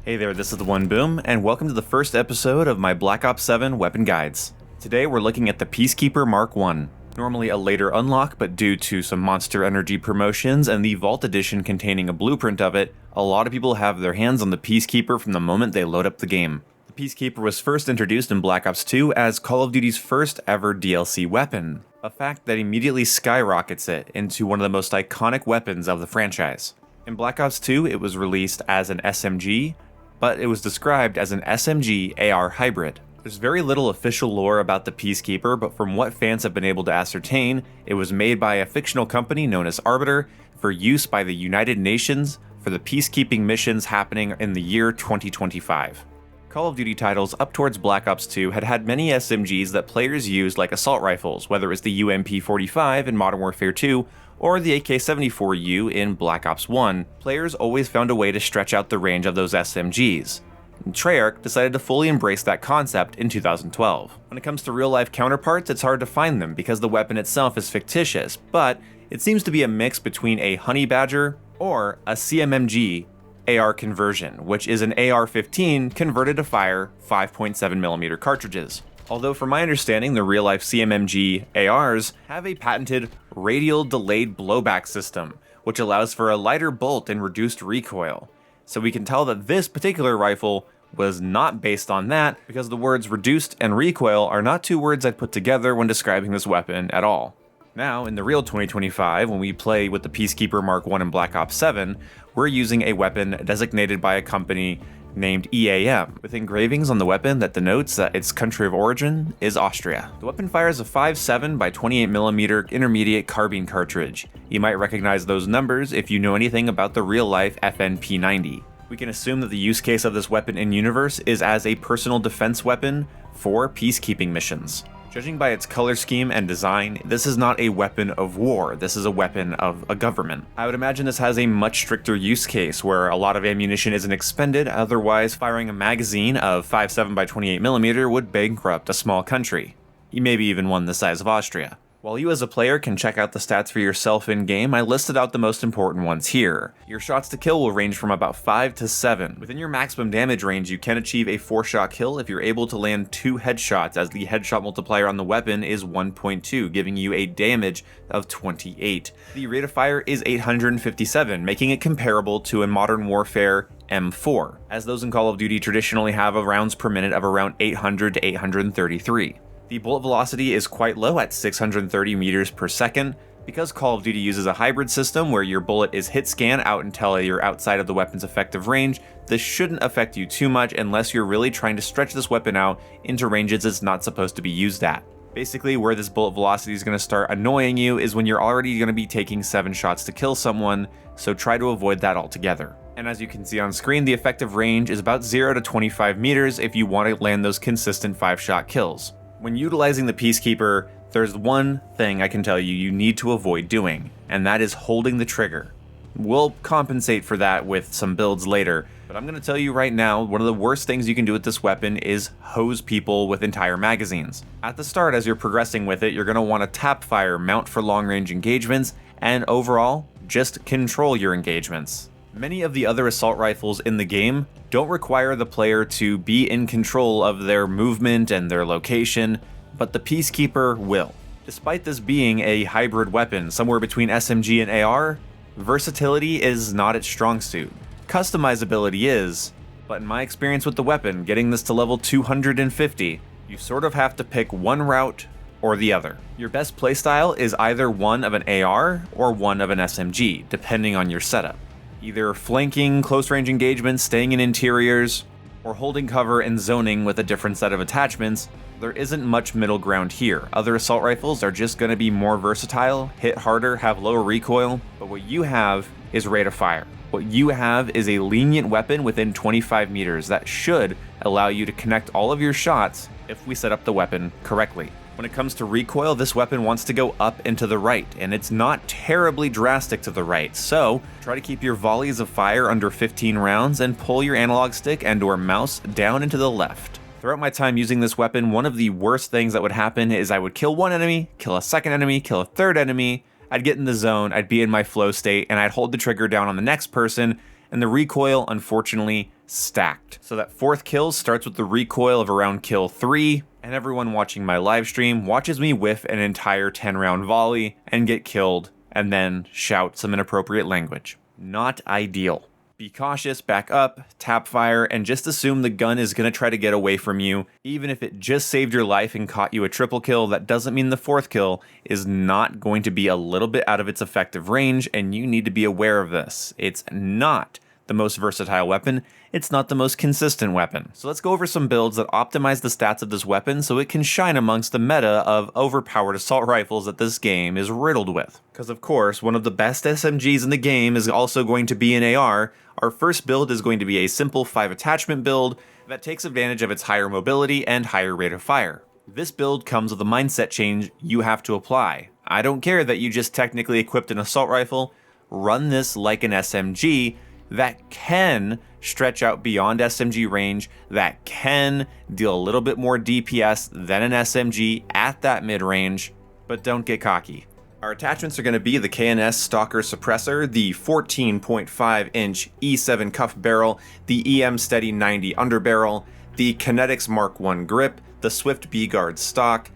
Hey there, this is the One Boom, and welcome to the first episode of my Black Ops 7 weapon guides. Today we're looking at the Peacekeeper MK1. Normally a later unlock, but due to some Monster Energy promotions and the Vault Edition containing a blueprint of it, a lot of people have their hands on the Peacekeeper from the moment they load up the game. The Peacekeeper was first introduced in Black Ops 2 as Call of Duty's first ever DLC weapon, a fact that immediately skyrockets it into one of the most iconic weapons of the franchise. In Black Ops 2, it was released as an SMG, but it was described as an SMG AR hybrid. There's very little official lore about the Peacekeeper, but from what fans have been able to ascertain, it was made by a fictional company known as Arbiter for use by the United Nations for the peacekeeping missions happening in the year 2025. Call of Duty titles up towards Black Ops 2 had many SMGs that players used like assault rifles, whether it was the UMP-45 in Modern Warfare 2 or the AK-74U in Black Ops 1. Players always found a way to stretch out the range of those SMGs. And Treyarch decided to fully embrace that concept in 2012. When it comes to real-life counterparts, it's hard to find them because the weapon itself is fictitious, but it seems to be a mix between a Honey Badger or a CMMG AR conversion, which is an AR-15 converted to fire 5.7mm cartridges. Although from my understanding, the real-life CMMG ARs have a patented radial delayed blowback system, which allows for a lighter bolt and reduced recoil. So we can tell that this particular rifle was not based on that, because the words reduced and recoil are not two words I'd put together when describing this weapon at all. Now, in the real 2025, when we play with the Peacekeeper MK1 in Black Ops 7, we're using a weapon designated by a company named EAM, with engravings on the weapon that denotes that its country of origin is Austria. The weapon fires a 5.7 by 28mm intermediate carbine cartridge. You might recognize those numbers if you know anything about the real-life FNP90. We can assume that the use case of this weapon in-universe is as a personal defense weapon for peacekeeping missions. Judging by its color scheme and design, this is not a weapon of war, this is a weapon of a government. I would imagine this has a much stricter use case where a lot of ammunition isn't expended, otherwise firing a magazine of 5.7 by 28mm would bankrupt a small country, maybe even one the size of Austria. While you as a player can check out the stats for yourself in-game, I listed out the most important ones here. Your shots to kill will range from about 5 to 7. Within your maximum damage range, you can achieve a 4-shot kill if you're able to land 2 headshots, as the headshot multiplier on the weapon is 1.2, giving you a damage of 28. The rate of fire is 857, making it comparable to a Modern Warfare M4, as those in Call of Duty traditionally have rounds per minute of around 800 to 833. The bullet velocity is quite low at 630 meters per second. Because Call of Duty uses a hybrid system where your bullet is hit scan out until you're outside of the weapon's effective range, this shouldn't affect you too much unless you're really trying to stretch this weapon out into ranges it's not supposed to be used at. Basically, where this bullet velocity is going to start annoying you is when you're already going to be taking 7 shots to kill someone, so try to avoid that altogether. And as you can see on screen, the effective range is about 0 to 25 meters if you want to land those consistent 5-shot kills. When utilizing the Peacekeeper, there's one thing I can tell you need to avoid doing, and that is holding the trigger. We'll compensate for that with some builds later, but I'm going to tell you right now, one of the worst things you can do with this weapon is hose people with entire magazines. At the start, as you're progressing with it, you're going to want to tap fire, mount for long-range engagements, and overall, just control your engagements. Many of the other assault rifles in the game don't require the player to be in control of their movement and their location, but the Peacekeeper will. Despite this being a hybrid weapon, somewhere between SMG and AR, versatility is not its strong suit. Customizability is, but in my experience with the weapon, getting this to level 250, you sort of have to pick one route or the other. Your best playstyle is either one of an AR or one of an SMG, depending on your setup. Either flanking close-range engagements, staying in interiors, or holding cover and zoning with a different set of attachments. There isn't much middle ground here. Other assault rifles are just going to be more versatile, hit harder, have lower recoil, but what you have is rate of fire. What you have is a lenient weapon within 25 meters that should allow you to connect all of your shots if we set up the weapon correctly. When it comes to recoil, this weapon wants to go up and to the right, and it's not terribly drastic to the right, so try to keep your volleys of fire under 15 rounds and pull your analog stick and/or mouse down and to the left. Throughout my time using this weapon, one of the worst things that would happen is I would kill one enemy, kill a second enemy, kill a third enemy, I'd get in the zone, I'd be in my flow state, and I'd hold the trigger down on the next person, and the recoil, unfortunately, stacked. So that 4th kill starts with the recoil of around kill 3, and everyone watching my live stream watches me whiff an entire 10-round volley and get killed, and then shout some inappropriate language. Not ideal. Be cautious, back up, tap fire, and just assume the gun is going to try to get away from you. Even if it just saved your life and caught you a triple kill, that doesn't mean the 4th kill is not going to be a little bit out of its effective range, and you need to be aware of this. It's not the most versatile weapon, it's not the most consistent weapon. So let's go over some builds that optimize the stats of this weapon so it can shine amongst the meta of overpowered assault rifles that this game is riddled with. Because of course, one of the best SMGs in the game is also going to be an AR. Our first build is going to be a simple 5 attachment build that takes advantage of its higher mobility and higher rate of fire. This build comes with a mindset change you have to apply. I don't care that you just technically equipped an assault rifle, run this like an SMG that can stretch out beyond SMG range, that can deal a little bit more DPS than an SMG at that mid-range, but don't get cocky. Our attachments are going to be the K&S Stalker Suppressor, the 14.5-inch E7 cuff barrel, the EM Steady 90 underbarrel, the Kinetics Mark 1 grip, the Swift B-Guard stock,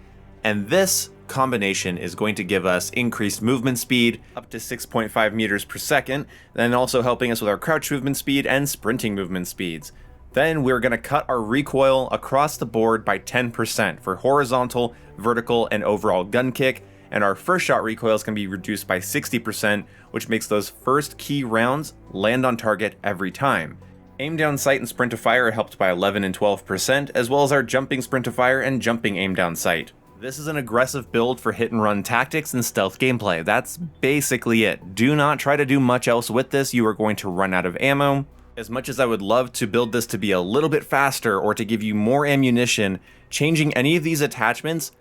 and this combination is going to give us increased movement speed up to 6.5 meters per second, then also helping us with our crouch movement speed and sprinting movement speeds. Then we're going to cut our recoil across the board by 10% for horizontal, vertical, and overall gun kick, and our first shot recoil is going to be reduced by 60%, which makes those first key rounds land on target every time. Aim down sight and sprint to fire are helped by 11 and 12%, as well as our jumping sprint to fire and jumping aim down sight. This is an aggressive build for hit and run tactics and stealth gameplay. That's basically it. Do not try to do much else with this. You are going to run out of ammo. As much as I would love to build this to be a little bit faster or to give you more ammunition, changing any of these attachments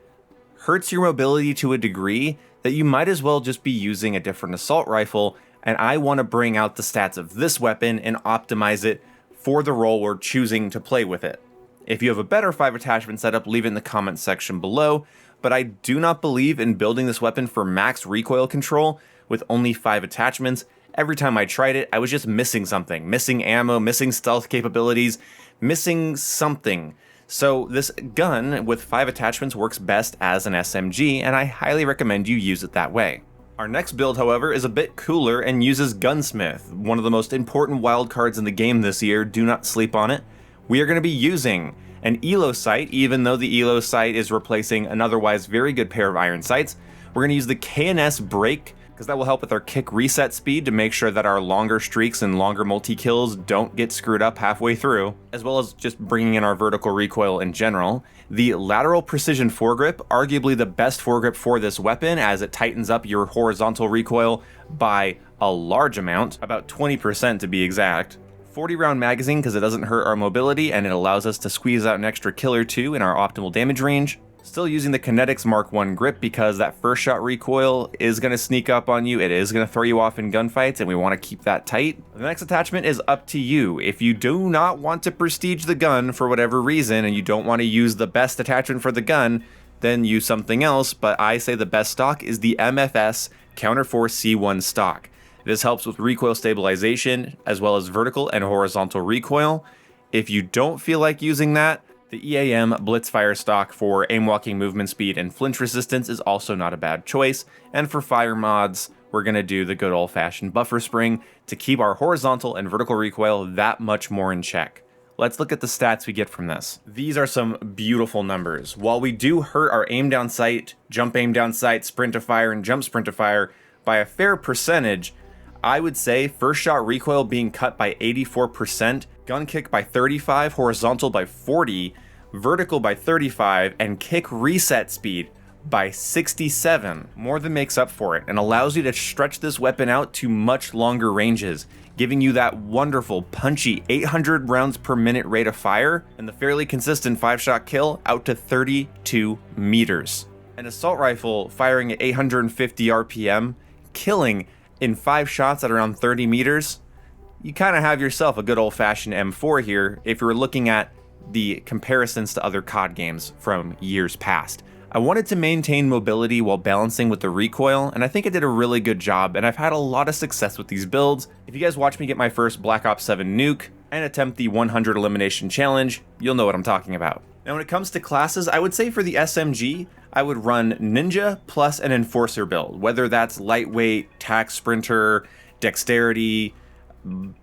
hurts your mobility to a degree that you might as well just be using a different assault rifle, and I want to bring out the stats of this weapon and optimize it for the role we're choosing to play with it. If you have a better 5 attachment setup, leave it in the comments section below, but I do not believe in building this weapon for max recoil control with only 5 attachments. Every time I tried it, I was just missing something. Missing ammo, missing stealth capabilities, missing something. So this gun with 5 attachments works best as an SMG, and I highly recommend you use it that way. Our next build, however, is a bit cooler and uses Gunsmith, one of the most important wildcards in the game this year. Do not sleep on it. We are going to be using an ELO sight, even though the ELO sight is replacing an otherwise very good pair of iron sights. We're going to use the K&S brake, because that will help with our kick reset speed to make sure that our longer streaks and longer multi-kills don't get screwed up halfway through, as well as just bringing in our vertical recoil in general. The lateral precision foregrip, arguably the best foregrip for this weapon, as it tightens up your horizontal recoil by a large amount, about 20% to be exact. 40-round magazine because it doesn't hurt our mobility and it allows us to squeeze out an extra kill or 2 in our optimal damage range. Still using the Kinetics Mark 1 grip because that first shot recoil is going to sneak up on you, it is going to throw you off in gunfights, and we want to keep that tight. The next attachment is up to you. If you do not want to prestige the gun for whatever reason and you don't want to use the best attachment for the gun, then use something else, but I say the best stock is the MFS Counterforce C1 stock. This helps with recoil stabilization as well as vertical and horizontal recoil. If you don't feel like using that, the EAM Blitzfire stock for aim walking movement speed and flinch resistance is also not a bad choice. And for fire mods, we're going to do the good old-fashioned buffer spring to keep our horizontal and vertical recoil that much more in check. Let's look at the stats we get from this. These are some beautiful numbers. While we do hurt our aim down sight, jump aim down sight, sprint to fire, and jump sprint to fire by a fair percentage, I would say first shot recoil being cut by 84%, gun kick by 35%, horizontal by 40%, vertical by 35%, and kick reset speed by 67% more than makes up for it and allows you to stretch this weapon out to much longer ranges, giving you that wonderful punchy 800 rounds per minute rate of fire and the fairly consistent 5-shot kill out to 32 meters. An assault rifle firing at 850 RPM, killing in 5 shots at around 30 meters, you kind of have yourself a good old-fashioned M4 here if you're looking at the comparisons to other COD games from years past. I wanted to maintain mobility while balancing with the recoil, and I think I did a really good job, and I've had a lot of success with these builds. If you guys watch me get my first Black Ops 7 nuke and attempt the 100 elimination challenge, you'll know what I'm talking about. Now when it comes to classes, I would say for the SMG, I would run Ninja plus an Enforcer build, whether that's lightweight, tac sprinter, dexterity,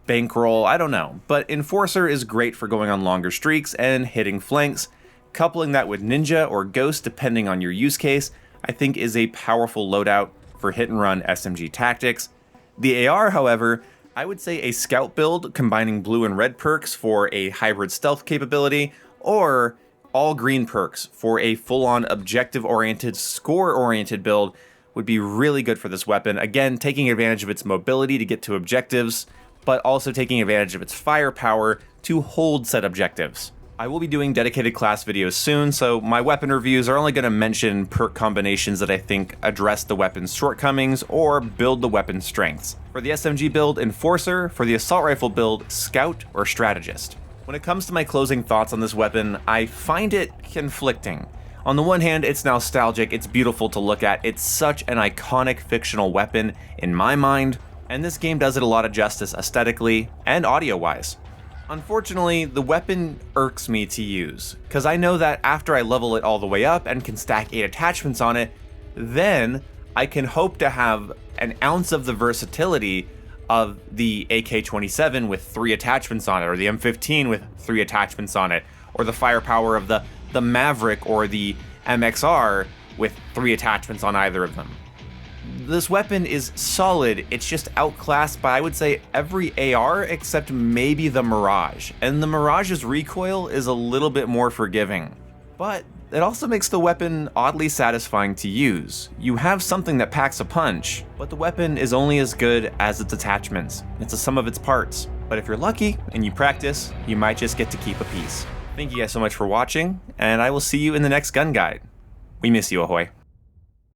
bankroll, I don't know. But Enforcer is great for going on longer streaks and hitting flanks. Coupling that with Ninja or Ghost, depending on your use case, I think is a powerful loadout for hit and run SMG tactics. The AR, however, I would say a Scout build combining blue and red perks for a hybrid stealth capability, or all green perks for a full-on objective-oriented, score-oriented build would be really good for this weapon. Again, taking advantage of its mobility to get to objectives, but also taking advantage of its firepower to hold said objectives. I will be doing dedicated class videos soon, so my weapon reviews are only going to mention perk combinations that I think address the weapon's shortcomings or build the weapon's strengths. For the SMG build, Enforcer. For the assault rifle build, Scout or Strategist. When it comes to my closing thoughts on this weapon, I find it conflicting. On the one hand, it's nostalgic, it's beautiful to look at, it's such an iconic fictional weapon in my mind, and this game does it a lot of justice aesthetically and audio-wise. Unfortunately, the weapon irks me to use, because I know that after I level it all the way up and can stack 8 attachments on it, then I can hope to have an ounce of the versatility of the AK-27 with 3 attachments on it, or the M15 with 3 attachments on it, or the firepower of the Maverick or the MXR with 3 attachments on either of them. This weapon is solid, it's just outclassed by, I would say, every AR except maybe the Mirage, and the Mirage's recoil is a little bit more forgiving. But it also makes the weapon oddly satisfying to use. You have something that packs a punch, but the weapon is only as good as its attachments. It's a sum of its parts. But if you're lucky and you practice, you might just get to keep a piece. Thank you guys so much for watching, and I will see you in the next gun guide. We miss you, ahoy.